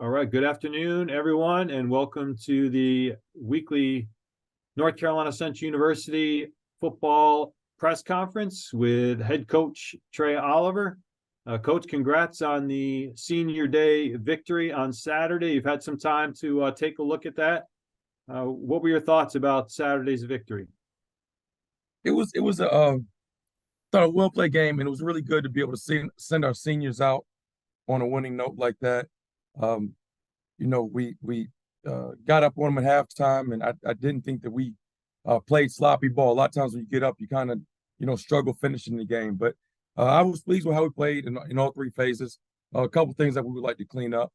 All right. Good afternoon, everyone, and welcome to the weekly North Carolina Central University football press conference with head coach Trei Oliver. Coach, congrats on the senior day victory on Saturday. You've had some time to take a look at that. What were your thoughts about Saturday's victory? It was a well played game, and it was really good to be able to send our seniors out on a winning note like that. Um, we got up on them at halftime, and I didn't think that we played sloppy ball. A lot of times when you get up, you kind of struggle finishing the game. But I was pleased with how we played in all three phases. A couple things that we would like to clean up,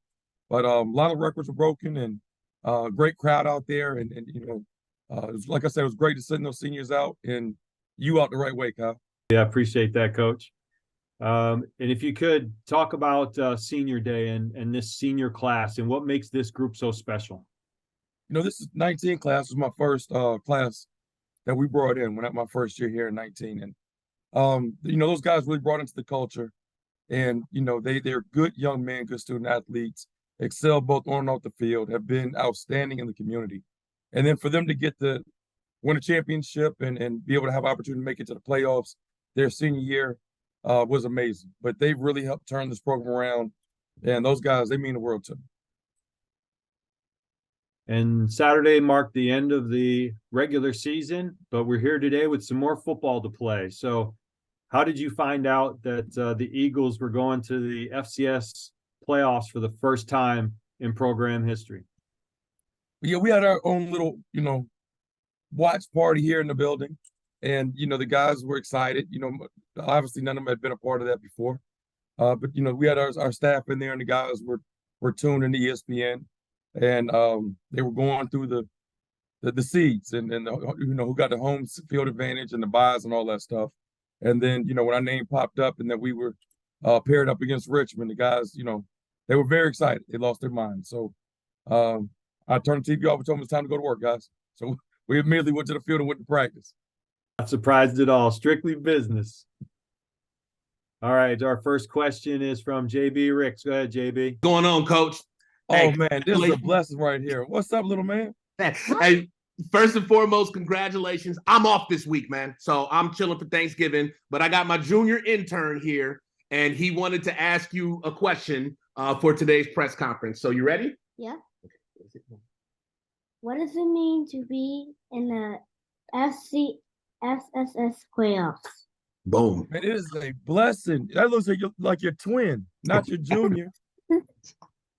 but a lot of records were broken, and great crowd out there, and it was, like I said, it was great to send those seniors out and you out the right way, Kyle. Yeah, appreciate that, Coach. And if you could talk about senior day and this senior class and what makes this group so special. This is 19 class. This was my first class that we brought in when my first year here in 19. And those guys really brought into the culture. And they're good young men, good student athletes, excel both on and off the field, have been outstanding in the community. And then for them to get to win a championship and be able to have opportunity to make it to the playoffs their senior year was amazing. But they've really helped turn this program around. And those guys, they mean the world to me. And Saturday marked the end of the regular season, but we're here today with some more football to play. So how did you find out that the Eagles were going to the FCS playoffs for the first time in program history? Yeah, we had our own little, watch party here in the building. And, the guys were excited. Obviously none of them had been a part of that before. But, we had our staff in there, and the guys were tuned into ESPN. And they were going through the seeds and who got the home field advantage and the buys and all that stuff. And then, when our name popped up and that we were paired up against Richmond, the guys, they were very excited. They lost their minds. So I turned the TV off and told them it's time to go to work, guys. So we immediately went to the field and went to practice. Not surprised at all. Strictly business. All right. Our first question is from JB Ricks. Go ahead, JB. Going on, Coach? Oh, hey, man, this is a blessing right here. What's up, little man? Hey, first and foremost, congratulations. I'm off this week, man. So I'm chilling for Thanksgiving, but I got my junior intern here, and he wanted to ask you a question for today's press conference. So you ready? Yeah. What does it mean to be in the FCS playoffs? Boom. Man, it is a blessing. That looks like your twin, not your junior.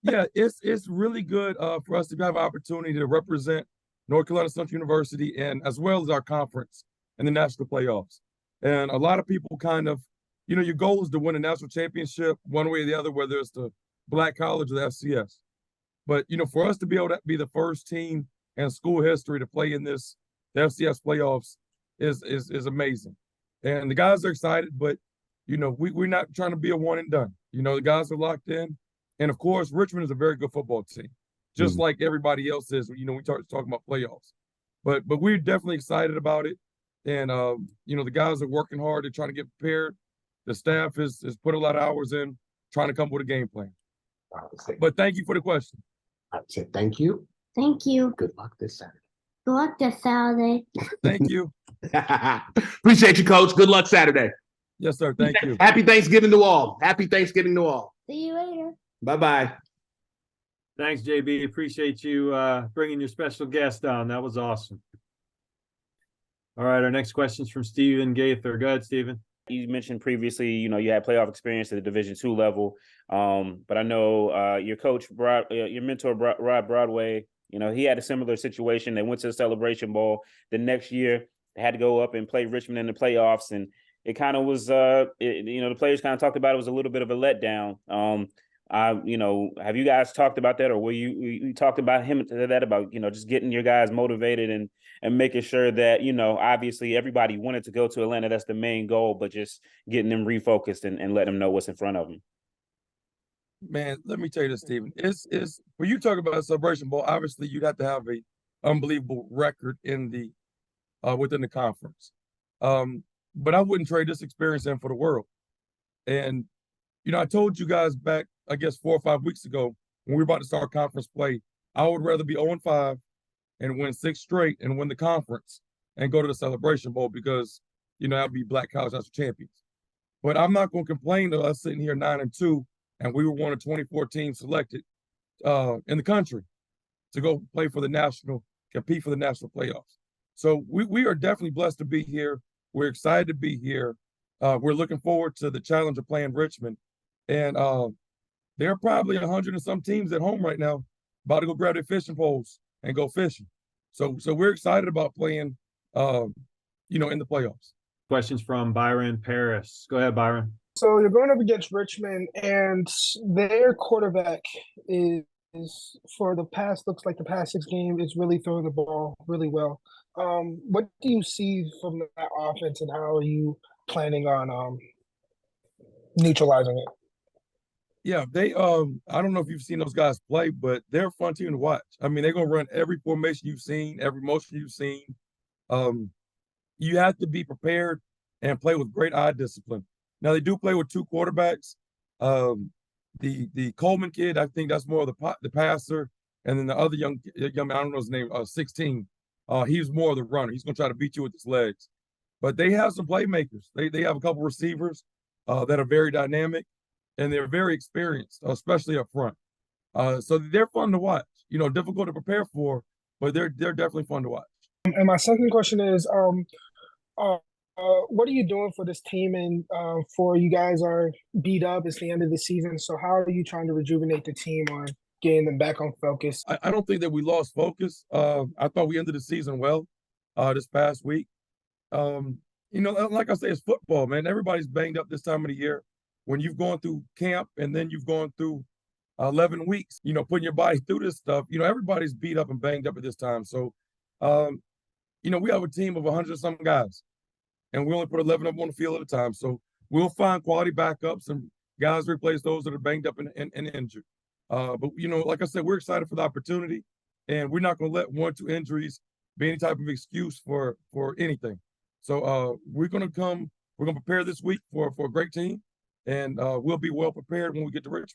Yeah, it's really good for us to have an opportunity to represent North Carolina Central University and as well as our conference in the national playoffs. And a lot of people kind of, your goal is to win a national championship one way or the other, whether it's the Black College or the FCS. But, for us to be able to be the first team in school history to play in the FCS playoffs is amazing. And the guys are excited, but, we're not trying to be a one and done. The guys are locked in. And, of course, Richmond is a very good football team, just like everybody else is, we talking about playoffs. But we're definitely excited about it. And, the guys are working hard. They're trying to get prepared. The staff has put a lot of hours in trying to come up with a game plan. But thank you for the question. I said thank you. Thank you. Good luck this Saturday. Good luck this Saturday. Thank you. Appreciate you, Coach. Good luck Saturday. Yes, sir. Thank you. Happy Thanksgiving to all. Happy Thanksgiving to all. See you later. Bye-bye. Thanks, JB. Appreciate you bringing your special guest on. That was awesome. All right, our next question is from Stephen Gaither. Go ahead, Stephen. You mentioned previously, you had playoff experience at the Division II level, but I know your coach, your mentor, Rod Broadway, he had a similar situation. They went to the Celebration Bowl. The next year, they had to go up and play Richmond in the playoffs, and it kind of was, the players kind of talked about it was a little bit of a letdown. Have you guys talked about that, or were you talked about about just getting your guys motivated and making sure that obviously everybody wanted to go to Atlanta, that's the main goal, but just getting them refocused and letting them know what's in front of them. Man, let me tell you this, Stephen. It's when you talk about a Celebration Bowl, obviously you'd have to have a unbelievable record in the within the conference. But I wouldn't trade this experience in for the world. And I told you guys back, I guess 4 or 5 weeks ago, when we're about to start conference play, I would rather be 0-5 and win 6 straight and win the conference and go to the Celebration Bowl because, that'd be Black College National Champions. But I'm not going to complain to us sitting here 9-2, and we were one of 24 teams selected in the country to go play for compete for the national playoffs. So we are definitely blessed to be here. We're excited to be here. We're looking forward to the challenge of playing Richmond. And there are probably 100 and some teams at home right now about to go grab their fishing poles and go fishing. So we're excited about playing, in the playoffs. Questions from Byron Paris. Go ahead, Byron. So you're going up against Richmond, and their quarterback is looks like the past 6 games is really throwing the ball really well. What do you see from that offense, and how are you planning on neutralizing it? Yeah, they I don't know if you've seen those guys play, but they're a fun team to watch. I mean, they're gonna run every formation you've seen, every motion you've seen. You have to be prepared and play with great eye discipline. Now they do play with 2 quarterbacks. The Coleman kid, I think that's more of the passer, and then the other young man, I don't know his name, 16. He's more of the runner. He's gonna try to beat you with his legs. But they have some playmakers. They have a couple receivers that are very dynamic, and they're very experienced, especially up front. So they're fun to watch. Difficult to prepare for, but they're definitely fun to watch. And my second question is, what are you doing for this team? And for you guys are beat up. It's the end of the season. So how are you trying to rejuvenate the team on getting them back on focus? I don't think that we lost focus. I thought we ended the season well this past week. Like I say, it's football, man. Everybody's banged up this time of the year. When you've gone through camp and then you've gone through 11 weeks, putting your body through this stuff, everybody's beat up and banged up at this time. So, we have a team of 100-some guys, and we only put 11 of them on the field at a time. So we'll find quality backups and guys to replace those that are banged up and injured. But, like I said, we're excited for the opportunity, and we're not going to let 1 or 2 injuries be any type of excuse for anything. So we're going to prepare this week for a great team, and we'll be well prepared when we get to Richmond.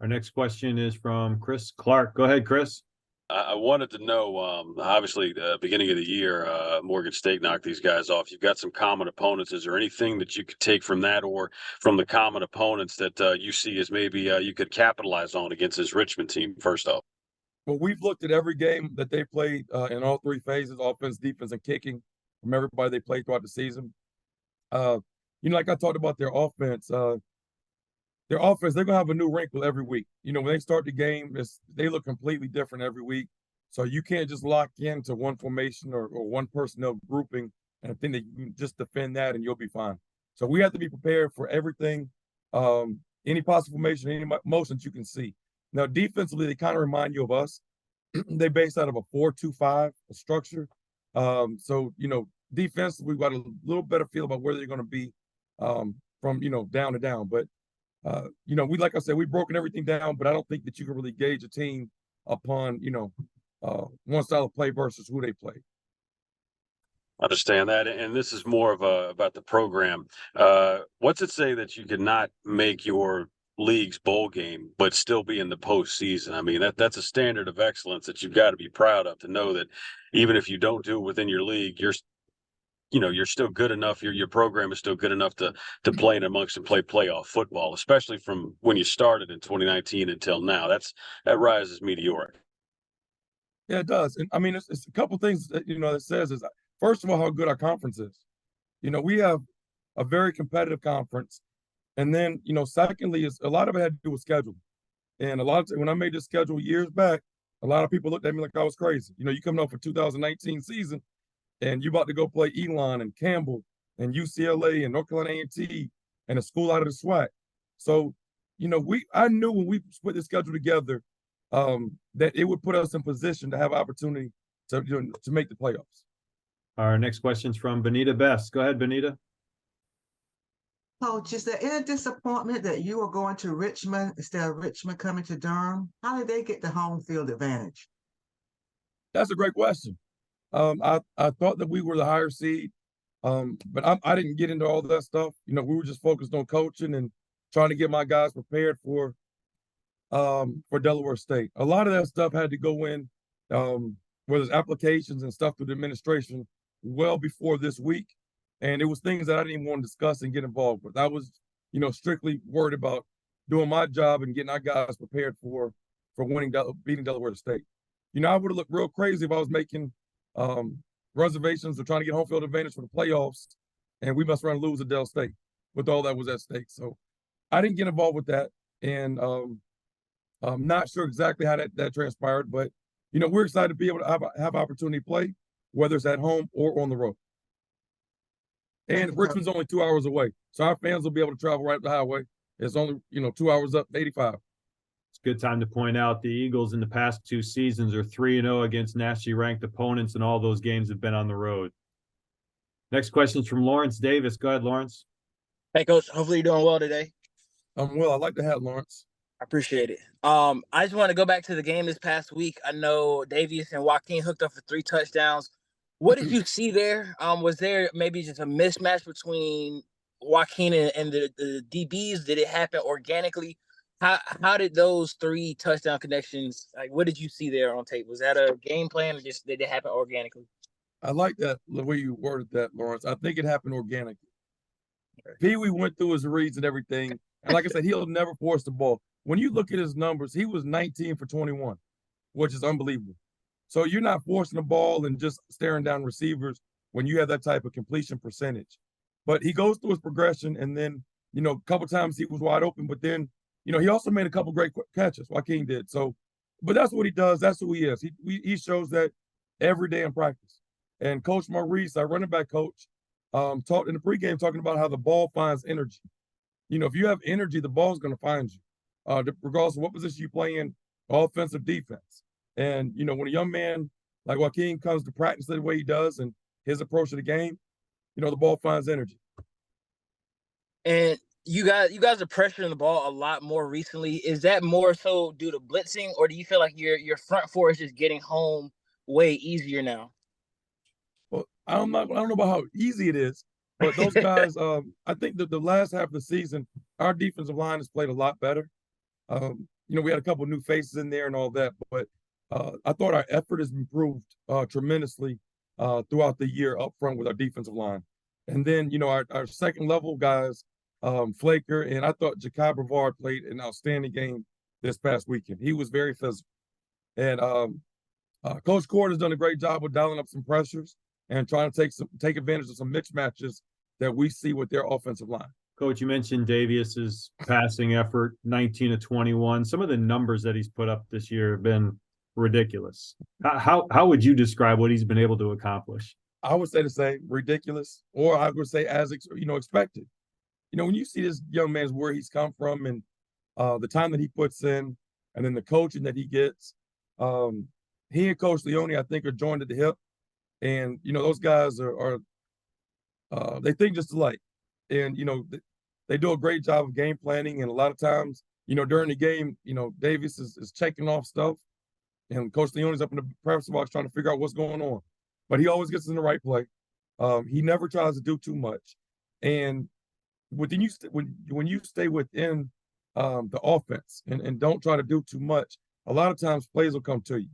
Our next question is from Chris Clark. Go ahead, Chris. I wanted to know, obviously, the beginning of the year, Morgan State knocked these guys off. You've got some common opponents. Is there anything that you could take from that or from the common opponents that you see as maybe you could capitalize on against this Richmond team, first off? Well, we've looked at every game that they played in all 3 phases, offense, defense, and kicking, from everybody they played throughout the season. Like I talked about their offense, they're going to have a new wrinkle every week. When they start the game, they look completely different every week. So you can't just lock into one formation or one personnel grouping and think that you can just defend that and you'll be fine. So we have to be prepared for everything, any possible formation, any motions you can see. Now, defensively, they kind of remind you of us. They based out of a 4-2-5 structure. So, defensively, we've got a little better feel about where they're going to be from, down to down. But like I said, we've broken everything down, but I don't think that you can really gauge a team upon, one style of play versus who they play. Understand that. And this is more of about the program. What's it say that you could not make your league's bowl game, but still be in the postseason? I mean, that's a standard of excellence that you've got to be proud of, to know that even if you don't do it within your league, you're still good enough. Your program is still good enough to play in amongst and play playoff football, especially from when you started in 2019 until now. That rise is meteoric. Yeah, it does. And I mean, it's a couple things that, that says is, first of all, how good our conference is. We have a very competitive conference. And then, secondly, is a lot of it had to do with scheduling. And when I made this schedule years back, a lot of people looked at me like I was crazy. You coming up for 2019 season, and you about to go play Elon and Campbell and UCLA and North Carolina A&T and a school out of the SWAC. So, I knew when we put the schedule together that it would put us in position to have opportunity to make the playoffs. Our next question is from Benita Best. Go ahead, Benita. Coach, is there any disappointment that you are going to Richmond instead of Richmond coming to Durham? How did they get the home field advantage? That's a great question. I thought that we were the higher seed, but I didn't get into all that stuff. We were just focused on coaching and trying to get my guys prepared for for Delaware State. A lot of that stuff had to go in, where there's applications and stuff through the administration well before this week. And it was things that I didn't even want to discuss and get involved with. I was, strictly worried about doing my job and getting our guys prepared for beating Delaware State. I would have looked real crazy if I was making reservations or trying to get home field advantage for the playoffs, and we must run and lose at Del State with all that was at stake. So I didn't get involved with that, and I'm not sure exactly how that transpired, but we're excited to be able to have opportunity to play, whether it's at home or on the road. And Richmond's only 2 hours away, so our fans will be able to travel right up the highway. It's only 2 hours up, 85. It's a good time to point out the Eagles in the past 2 seasons are 3-0 against nationally ranked opponents, and all those games have been on the road. Next question is from Lawrence Davis. Go ahead, Lawrence. Hey, Coach. Hopefully you're doing well today. I'm well. I like to have Lawrence. I appreciate it. I just want to go back to the game this past week. I know Davius and Joaquin hooked up for 3 touchdowns. What did you see there? Was there maybe just a mismatch between Joaquin and the DBs? Did it happen organically? How did those 3 touchdown connections, what did you see there on tape? Was that a game plan or just did it happen organically? I like that, the way you worded that, Lawrence. I think it happened organically. Pee-wee went through his reads and everything. And like I said, he'll never force the ball. When you look at his numbers, he was 19 for 21, which is unbelievable. So you're not forcing the ball and just staring down receivers when you have that type of completion percentage. But he goes through his progression, and then, a couple times he was wide open, but then, he also made a couple great catches. Joaquin did. So, but that's what he does. That's who he is. He shows that every day in practice. And Coach Maurice, our running back coach, talked in the pregame talking about how the ball finds energy. If you have energy, the ball's going to find you, regardless of what position you play in, offensive, defense. And, when a young man like Joaquin comes to practice the way he does and his approach to the game, the ball finds energy. And you guys are pressuring the ball a lot more recently. Is that more so due to blitzing, or do you feel like your front four is just getting home way easier now? Well, I don't know about how easy it is, but those guys, I think that the last half of the season, our defensive line has played a lot better. We had a couple of new faces in there and all that, but I thought our effort has improved tremendously throughout the year up front with our defensive line. And then, our second level guys, Flaker, and I thought Ja'Kai Brevard played an outstanding game this past weekend. He was very physical. And Coach Cord has done a great job of dialing up some pressures and trying to take advantage of some mixed matches that we see with their offensive line. Coach, you mentioned Davius's passing effort, 19 to 21. Some of the numbers that he's put up this year have been ridiculous. How would you describe what he's been able to accomplish? I would say the same, ridiculous, or I would say as expected. When you see this young man's where he's come from and the time that he puts in, and then the coaching that he gets, he and Coach Leone, I think, are joined at the hip. And those guys are they think just alike, and they do a great job of game planning. And a lot of times, during the game, Davius is checking off stuff, and Coach Leone's up in the practice box trying to figure out what's going on. But he always gets in the right play. He never tries to do too much. And when you stay within the offense and don't try to do too much, a lot of times plays will come to you.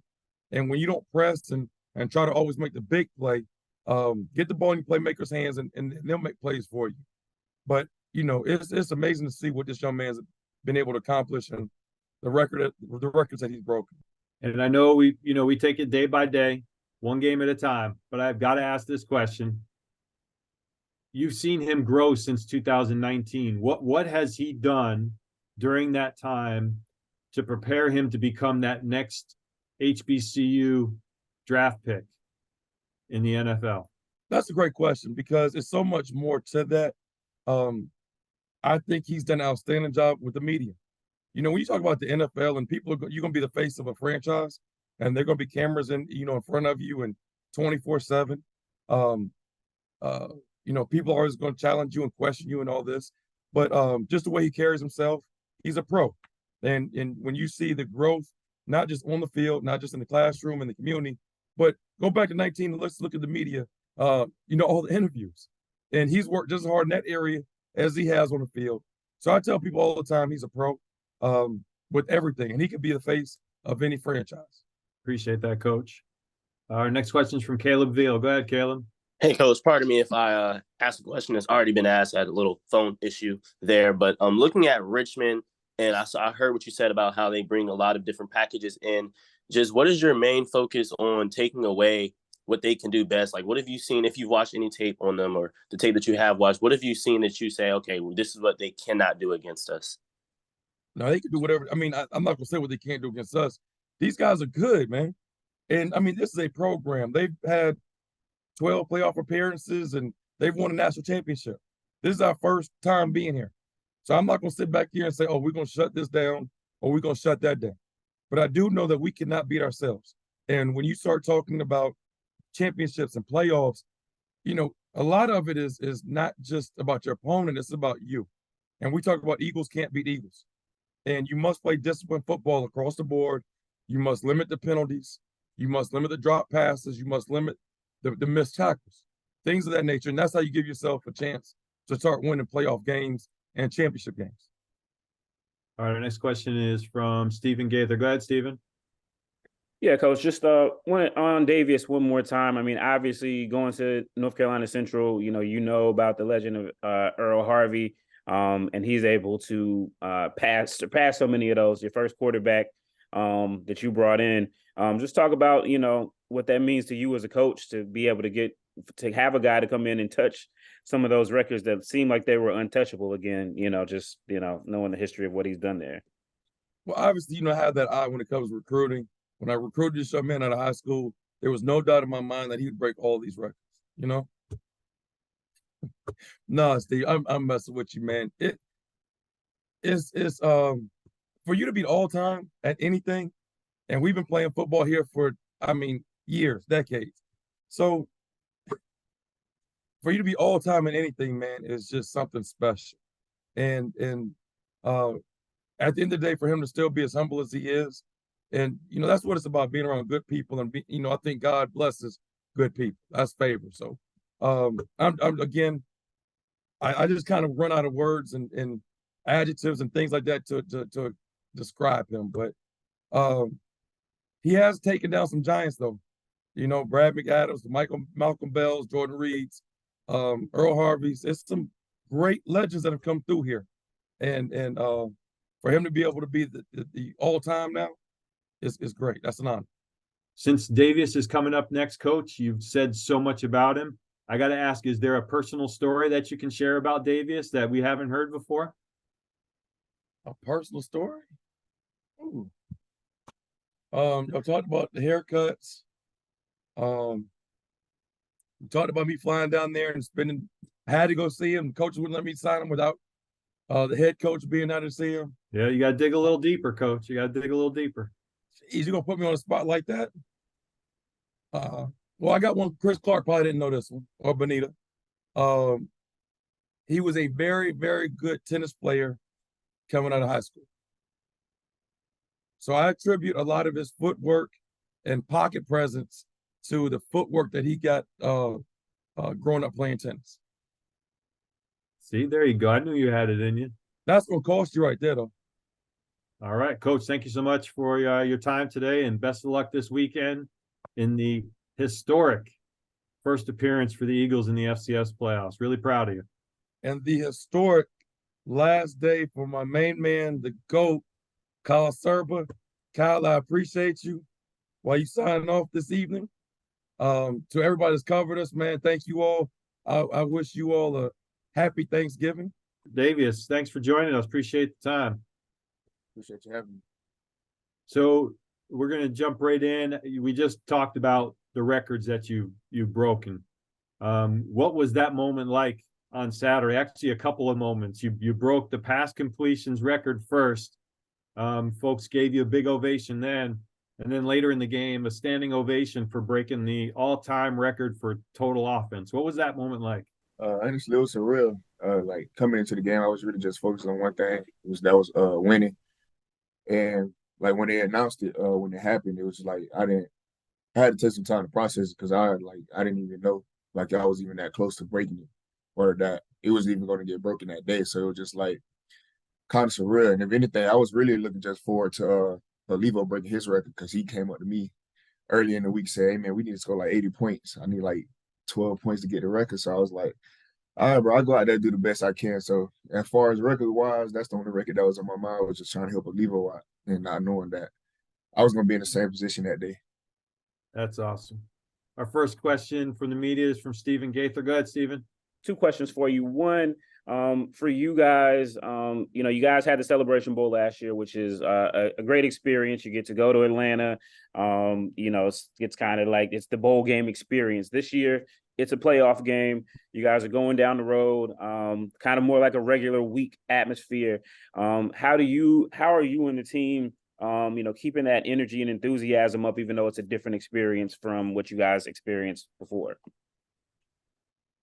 And when you don't press and try to always make the big play, get the ball in your playmakers' hands and they'll make plays for you. But it's amazing to see what this young man's been able to accomplish and the records that he's broken. And I know we take it day by day, one game at a time, but I've got to ask this question. You've seen him grow since 2019. What has he done during that time to prepare him to become that next HBCU draft pick in the NFL? That's a great question because it's so much more to that. I think he's done an outstanding job with the media. When you talk about the NFL and you're going to be the face of a franchise, and they're going to be cameras in front of you and 24/7. People are always going to challenge you and question you and all this, but just the way he carries himself, he's a pro. And when you see the growth, not just on the field, not just in the classroom and the community, but go back to 19 and let's look at the media, all the interviews. And he's worked just as hard in that area as he has on the field. So I tell people all the time he's a pro. with everything, and he could be the face of any franchise. Appreciate that, Coach. Our next question is from Caleb Veal. Go ahead, Caleb. Hey, Coach, pardon me if I ask a question that's already been asked. I had a little phone issue there, but looking at Richmond, and I heard what you said about how they bring a lot of different packages in. Just what is your main focus on taking away what they can do best? Like, what have you seen, if you've watched any tape on them or the tape that you have watched, what have you seen that you say, okay, well, this is what they cannot do against us? No, they can do whatever. I mean, I'm not going to say what they can't do against us. These guys are good, man. And, I mean, this is a program. They've had 12 playoff appearances, and they've won a national championship. This is our first time being here. So I'm not going to sit back here and say, oh, we're going to shut this down or we're going to shut that down. But I do know that we cannot beat ourselves. And when you start talking about championships and playoffs, you know, a lot of it is not just about your opponent, it's about you. And we talk about Eagles can't beat Eagles. And you must play disciplined football across the board. You must limit the penalties. You must limit the drop passes. You must limit the missed tackles, things of that nature. And that's how you give yourself a chance to start winning playoff games and championship games. All right, our next question is from Stephen Gaither. Go ahead, Stephen. Yeah, Coach, just one on Davius one more time. I mean, obviously going to North Carolina Central, you know about the legend of Earl Harvey, and he's able to surpass so many of those. Your first quarterback that you brought in. Just talk about, what that means to you as a coach to be able to have a guy to come in and touch some of those records that seem like they were untouchable again, knowing the history of what he's done there. Well, obviously, I have that eye when it comes to recruiting. When I recruited this young man out of high school, there was no doubt in my mind that he would break all these records, No, Steve, I'm messing with you, man. It's for you to be all time at anything, and we've been playing football here for, years, decades. So for you to be all time in anything, man, is just something special. And at the end of the day, for him to still be as humble as he is, and that's what it's about, being around good people, and I think God blesses good people. That's favor. So I'm again, I just kind of run out of words and adjectives and things like that to describe him. But he has taken down some giants, though. Brad McAdams, Malcolm Bells, Jordan Reeds, Earl Harvey's. It's some great legends that have come through here, and for him to be able to be the all-time now is great. That's an honor. Since Davius is coming up next, Coach, you've said so much about him. I got to ask, is there a personal story that you can share about Davius that we haven't heard before? A personal story? Ooh. I talked about the haircuts. We talked about me flying down there and I had to go see him. The coach wouldn't let me sign him without the head coach being out to see him. Yeah, you got to dig a little deeper, Coach. You got to dig a little deeper. Jeez, you going to put me on a spot like that? Well, I got one. Chris Clark probably didn't know this one, or Bonita. He was a very, very good tennis player coming out of high school. So I attribute a lot of his footwork and pocket presence to the footwork that he got growing up playing tennis. See, there you go. I knew you had it in you. That's what cost you right there, though. All right, Coach, thank you so much for your time today, and best of luck this weekend in the historic first appearance for the Eagles in the FCS playoffs. Really proud of you. And the historic last day for my main man, the GOAT, Kyle Serba. Kyle, I appreciate you while you signing off this evening. To everybody that's covered us, man, thank you all. I wish you all a happy Thanksgiving. Davius, thanks for joining us. Appreciate the time. Appreciate you having me. So we're going to jump right in. We just talked about the records that you've broken. What was that moment like on Saturday? Actually, a couple of moments. You broke the pass completions record first. Folks gave you a big ovation then. And then later in the game, a standing ovation for breaking the all-time record for total offense. What was that moment like? Honestly, it was surreal. Like coming into the game, I was really just focused on one thing. That was winning. And like when they announced it, when it happened, it was like I had to take some time to process it because I didn't even know like I was even that close to breaking it or that it was even going to get broken that day. So it was just like kind of surreal. And if anything, I was really looking just forward to Levo breaking his record because he came up to me early in the week, said, "Hey man, we need to score like 80 points. I need like 12 points to get the record." So I was like, "All right, bro, I'll go out there and do the best I can." So as far as record wise, that's the only record that was on my mind. I was just trying to help Levo out and not knowing that I was gonna be in the same position that day. That's awesome. Our first question from the media is from Stephen Gaither. Go ahead, Stephen. 2 questions for you. One, for you guys, you guys had the Celebration Bowl last year, which is a great experience. You get to go to Atlanta. It's kind of like it's the bowl game experience. This year, it's a playoff game. You guys are going down the road, kind of more like a regular week atmosphere. How are you and the team, keeping that energy and enthusiasm up, even though it's a different experience from what you guys experienced before?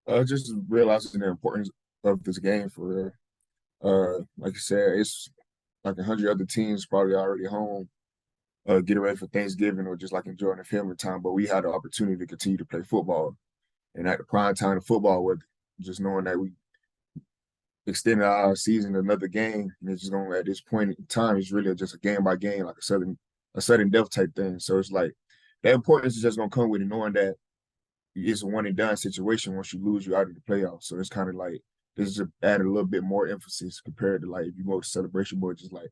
Just realizing the importance of this game for real. Like I said, it's like 100 other teams probably already home, getting ready for Thanksgiving or just like enjoying the family time. But we had the opportunity to continue to play football, and at the prime time of football, with just knowing that we extended our season to another game, and it's just going at this point in time, it's really just a game by game, like a sudden death type thing. So it's like the importance is just gonna come with it, knowing that it's a one and done situation. Once you lose, you're out of the playoffs. So it's kind of like this just added a little bit more emphasis compared to like if you go to Celebration Bowl, just like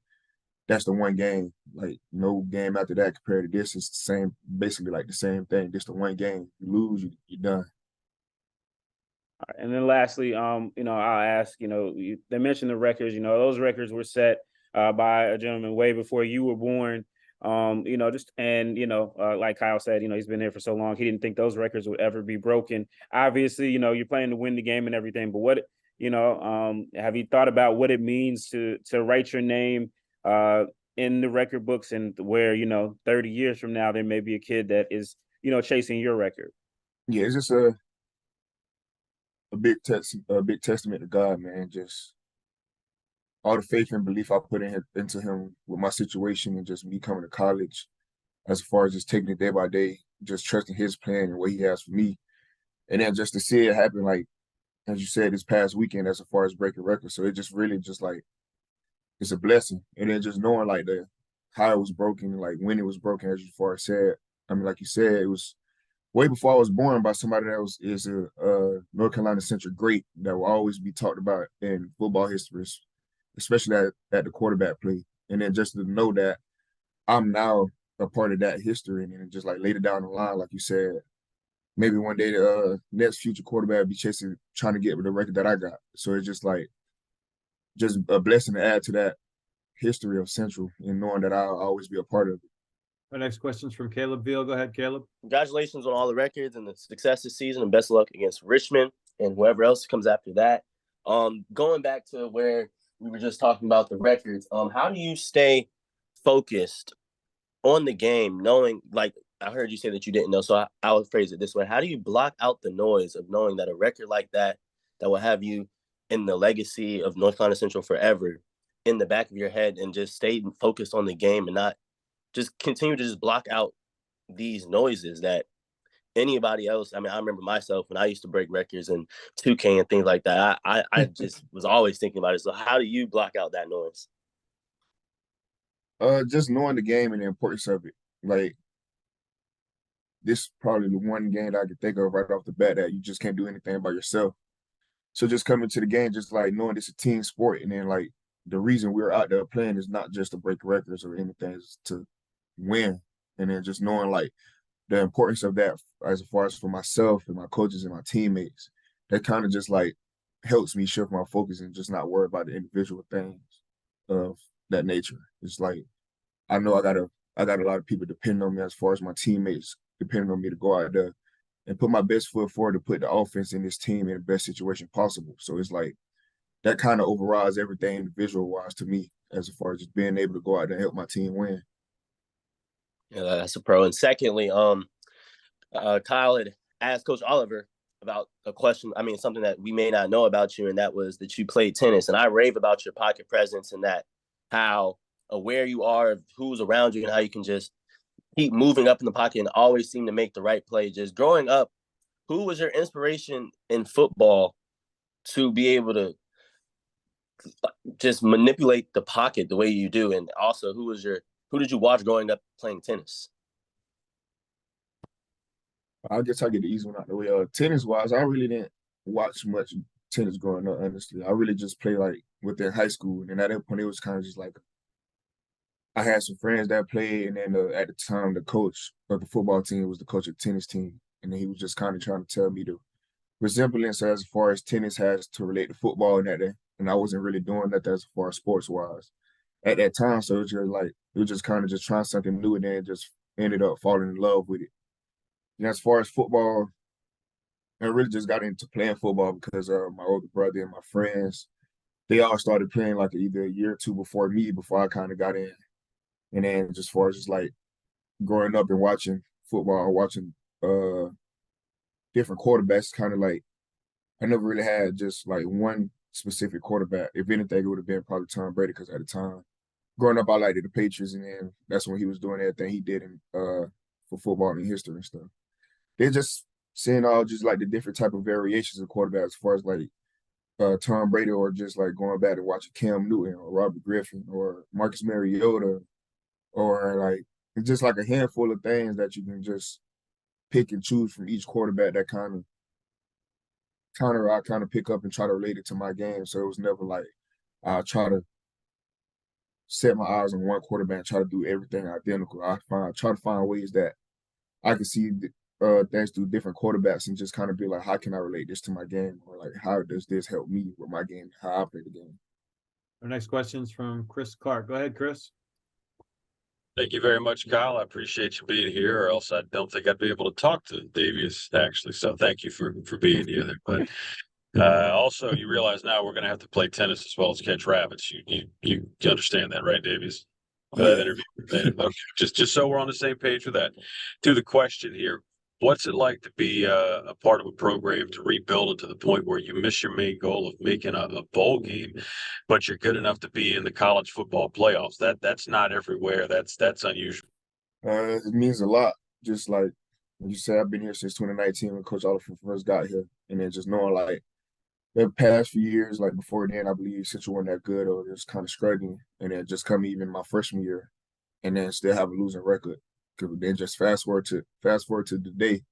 that's the one game. Like no game after that compared to this. It's the same, basically like the same thing. Just the one game. You lose, you're done. All right, and then lastly, I'll ask, they mentioned the records, those records were set by a gentleman way before you were born. Like Kyle said, he's been there for so long, he didn't think those records would ever be broken. Obviously, you're playing to win the game and everything, but what, have you thought about what it means to write your name in the record books, and where, 30 years from now, there may be a kid that is, chasing your record? Yeah, it's just a big testament to God, man. Just all the faith and belief I put into him with my situation and just me coming to college, as far as just taking it day by day, just trusting his plan and what he has for me. And then just to see it happen, like, as you said, this past weekend, as far as breaking records. So it just really just like, it's a blessing. And then just knowing like how it was broken, like when it was broken, as you far as said. I mean, like you said, it was way before I was born by somebody that is a North Carolina Central great that will always be talked about in football history, especially at the quarterback play. And then just to know that I'm now a part of that history, and then just like later down the line, like you said, maybe one day the next future quarterback will be trying to get with the record that I got. So it's just like, just a blessing to add to that history of Central and knowing that I'll always be a part of it. Our next question is from Caleb Veal. Go ahead, Caleb. Congratulations on all the records and the success this season, and best of luck against Richmond and whoever else comes after that. Going back to where we were just talking about the records, how do you stay focused on the game, knowing, like I heard you say that you didn't know, so I would phrase it this way. How do you block out the noise of knowing that a record like that will have you in the legacy of North Carolina Central forever in the back of your head, and just stay focused on the game and not just continue to just block out these noises that anybody else? I mean, I remember myself when I used to break records and 2K and things like that. I just was always thinking about it. So how do you block out that noise? Just knowing the game and the importance of it. Like, this is probably the one game that I can think of right off the bat that you just can't do anything by yourself. So just coming to the game, just like knowing it's a team sport, and then like the reason we're out there playing is not just to break records or anything, it's to win. And then just knowing like the importance of that as far as for myself and my coaches and my teammates, that kind of just like helps me shift my focus and just not worry about the individual things of that nature. It's like, I know I got a lot of people depending on me, as far as my teammates depending on me to go out there and put my best foot forward to put the offense in this team in the best situation possible. So it's like that kind of overrides everything individual wise to me, as far as just being able to go out there and help my team win. Yeah, that's a pro. And secondly, Kyle had asked Coach Oliver about a question. I mean, something that we may not know about you, and that was that you played tennis. And I rave about your pocket presence and that how aware you are of who's around you and how you can just keep moving up in the pocket and always seem to make the right play. Just growing up, who was your inspiration in football to be able to just manipulate the pocket the way you do? And also, who did you watch growing up playing tennis? I guess I get the easy one out the way. Tennis wise, I really didn't watch much tennis growing up, honestly. I really just played like within high school. And at that point, it was kind of just like I had some friends that played, and then at the time, the coach of the football team was the coach of the tennis team. And then he was just kind of trying to tell me the resemblance as far as tennis has to relate to football and that. And I wasn't really doing that as far as sports wise at that time. So it was just like, it was just kind of just trying something new, and then just ended up falling in love with it. And as far as football, I really just got into playing football because my older brother and my friends, they all started playing like either a year or two before me, before I kind of got in. And then just as far as just like growing up and watching football, watching different quarterbacks, kind of like I never really had just like one specific quarterback. If anything, it would have been probably Tom Brady, because at the time, growing up, I liked the Patriots, and then that's when he was doing everything he did in for football and history and stuff. They're just seeing all just like the different type of variations of quarterbacks, as far as like Tom Brady, or just like going back and watching Cam Newton or Robert Griffin or Marcus Mariota, or like it's just like a handful of things that you can just pick and choose from each quarterback that I kind of pick up and try to relate it to my game. So it was never like I try to set my eyes on one quarterback and try to do everything identical. I try to find ways that I can see things through different quarterbacks and just kind of be like, how can I relate this to my game? Or like, how does this help me with my game, how I play the game? Our next question is from Chris Clark. Go ahead, Chris. Thank you very much, Kyle. I appreciate you being here, or else I don't think I'd be able to talk to Davius, actually. So thank you for being here. But also, you realize now we're going to have to play tennis as well as catch rabbits. You understand that, right, Davius? That interview. Okay. Just so we're on the same page with that. To the question here, what's it like to be a part of a program to rebuild it to the point where you miss your main goal of making a bowl game, but you're good enough to be in the college football playoffs? That's not everywhere. That's unusual. It means a lot. Just like you said, I've been here since 2019 when Coach Oliver first got here, and then just knowing like the past few years, like before then, I believe Central weren't that good or just kind of struggling, and then just coming even my freshman year, and then still have a losing record. Then just fast forward to today,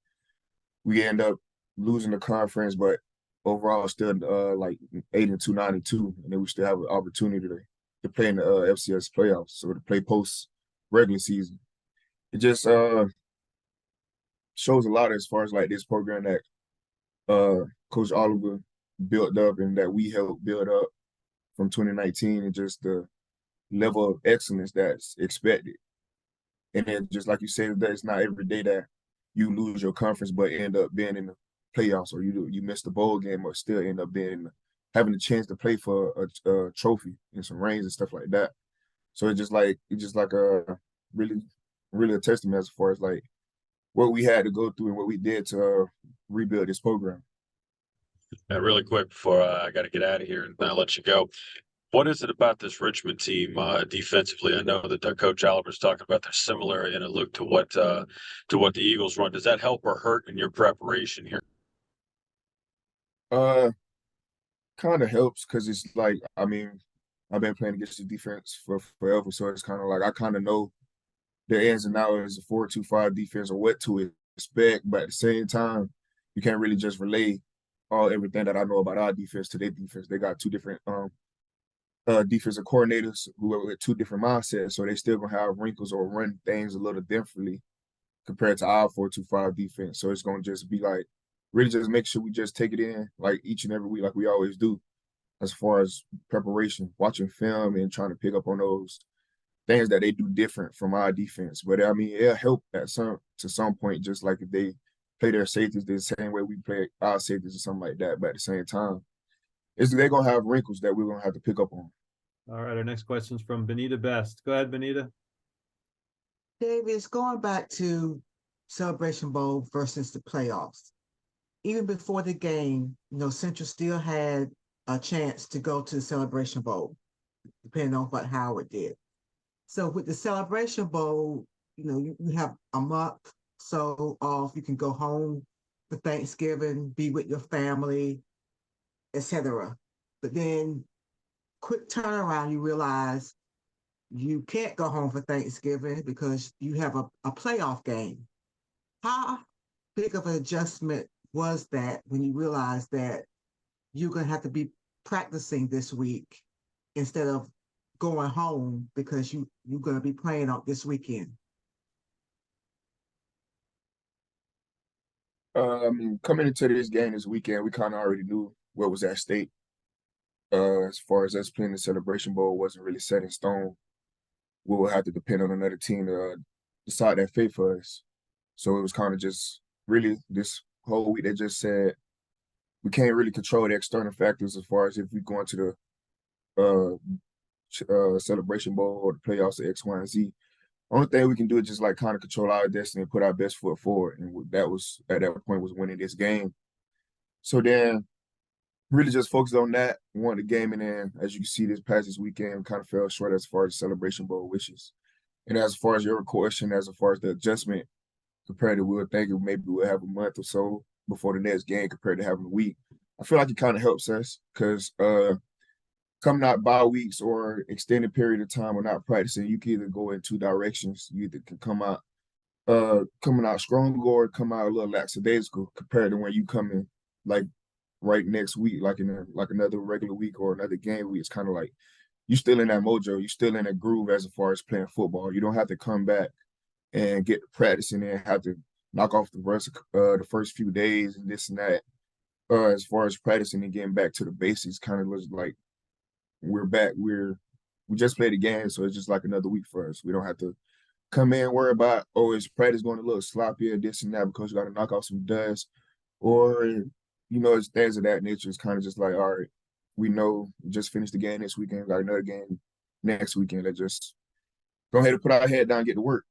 we end up losing the conference, but overall still like 8-2, 9-2, and then we still have an opportunity to play in the FCS playoffs, so to play post regular season. It just shows a lot as far as like this program that Coach Oliver built up and that we helped build up from 2019, and just the level of excellence that's expected. And then just like you said, that it's not every day that you lose your conference but end up being in the playoffs, or you miss the bowl game or still end up having a chance to play for a trophy and some rings and stuff like that. So it's just like a really a testament as far as like what we had to go through and what we did to rebuild this program. Really quick before I got to get out of here and I'll let you go. What is it about this Richmond team defensively? I know that Coach Oliver's talking about they're similar in a look to what the Eagles run. Does that help or hurt in your preparation here? Kind of helps, because it's like, I mean, I've been playing against the defense for forever, so it's kind of like I kind of know the ins and outs of a 4-2-5 defense or what to expect, but at the same time, you can't really just relay everything that I know about our defense to their defense. They got two different defensive coordinators who are with two different mindsets, so they still gonna have wrinkles or run things a little differently compared to our 4-2-5 defense. So it's gonna just be like really just make sure we just take it in like each and every week, like we always do, as far as preparation, watching film and trying to pick up on those things that they do different from our defense. But I mean, it'll help to some point, just like if they play their safeties the same way we play our safeties or something like that. But at the same time, they're gonna have wrinkles that we're gonna have to pick up on. All right, our next question is from Benita Best. Go ahead, Benita. Davius, going back to Celebration Bowl versus the playoffs. Even before the game, Central still had a chance to go to the Celebration Bowl, depending on what Howard did. So with the Celebration Bowl, you have a month so off. You can go home for Thanksgiving, be with your family, etc. But then quick turnaround, you realize you can't go home for Thanksgiving because you have a playoff game. How big of an adjustment was that when you realized that you're going to have to be practicing this week instead of going home because you're going to be playing out this weekend? I mean, coming into this game this weekend, we kind of already knew what was at stake. As far as us playing the Celebration Bowl wasn't really set in stone. We will have to depend on another team to decide that fate for us. So it was kind of just really this whole week they just said we can't really control the external factors as far as if we go into the Celebration Bowl or the playoffs of X, Y, and Z. Only thing we can do is just like kind of control our destiny and put our best foot forward. And that was at that point was winning this game. So then really just focused on that, won the game, and then as you can see this past weekend kind of fell short as far as Celebration Bowl wishes. And as far as your question, as far as the adjustment compared to we were thinking maybe we'll have a month or so before the next game compared to having a week. I feel like it kind of helps us because coming out bye weeks or extended period of time or not practicing, you can either go in two directions. You either can come out coming out stronger or come out a little lackadaisical compared to when you come in like right next week, like in like another regular week or another game week. It's kind of like you still in that mojo, you still in that groove as far as playing football. You don't have to come back and get to practicing and have to knock off the first few days and this and that. As far as practicing and getting back to the basics, kind of looks like we're back. We just played a game, so it's just like another week for us. We don't have to come in and worry about, oh, is practice going a little sloppier, this and that, because you got to knock off some dust, or it's things of that nature. It's kind of just like, all right, we know we just finished the game this weekend, got another game next weekend. Let's just go ahead and put our head down and get to work.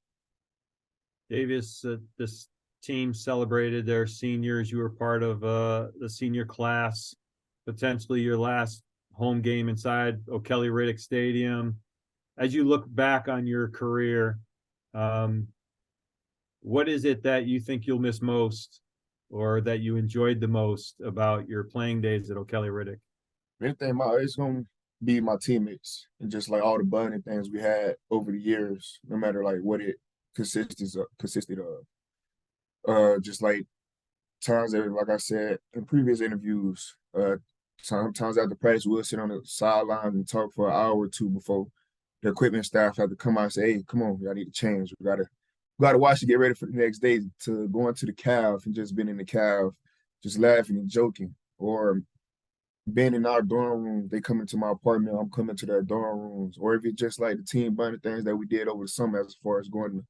Davius, this team celebrated their seniors. You were part of the senior class, potentially your last home game inside O'Kelly Riddick Stadium. As you look back on your career, what is it that you think you'll miss most or that you enjoyed the most about your playing days at O'Kelly Riddick? Anything, it's going to be my teammates and just like all the bonding things we had over the years, no matter like what it consisted of. Just like times that, like I said in previous interviews, sometimes after practice, we'll sit on the sideline and talk for an hour or two before the equipment staff have to come out and say, hey, come on, y'all need to change. We gotta watch to get ready for the next day to go into the calf and just being in the calf, just laughing and joking. Or being in our dorm room, they come into my apartment, I'm coming to their dorm rooms. Or if it's just like the team bonding things that we did over the summer as far as going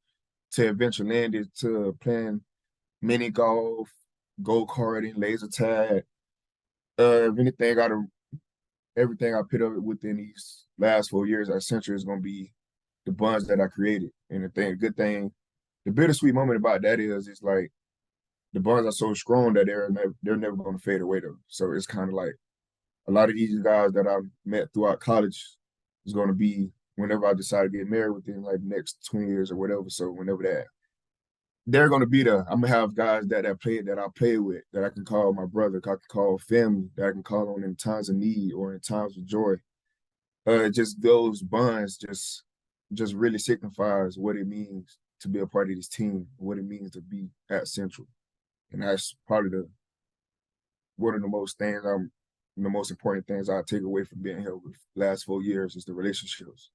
to Adventureland, to playing mini golf, go-karting, laser tag. If anything, everything I put up within these last 4 years at Central is going to be the bonds that I created. And good thing, the bittersweet moment about that is it's like the bonds are so strong that they're never going to fade away though. So it's kind of like a lot of these guys that I've met throughout college is going to be whenever I decide to get married within like the next 20 years or whatever. So whenever they're going to be there. I'm going to have guys that I play with, that I can call my brother, I can call family, that I can call on in times of need or in times of joy. Just those bonds just really signifies what it means to be a part of this team, what it means to be at Central. And that's probably one of the most important things I take away from being here with the last 4 years is the relationships.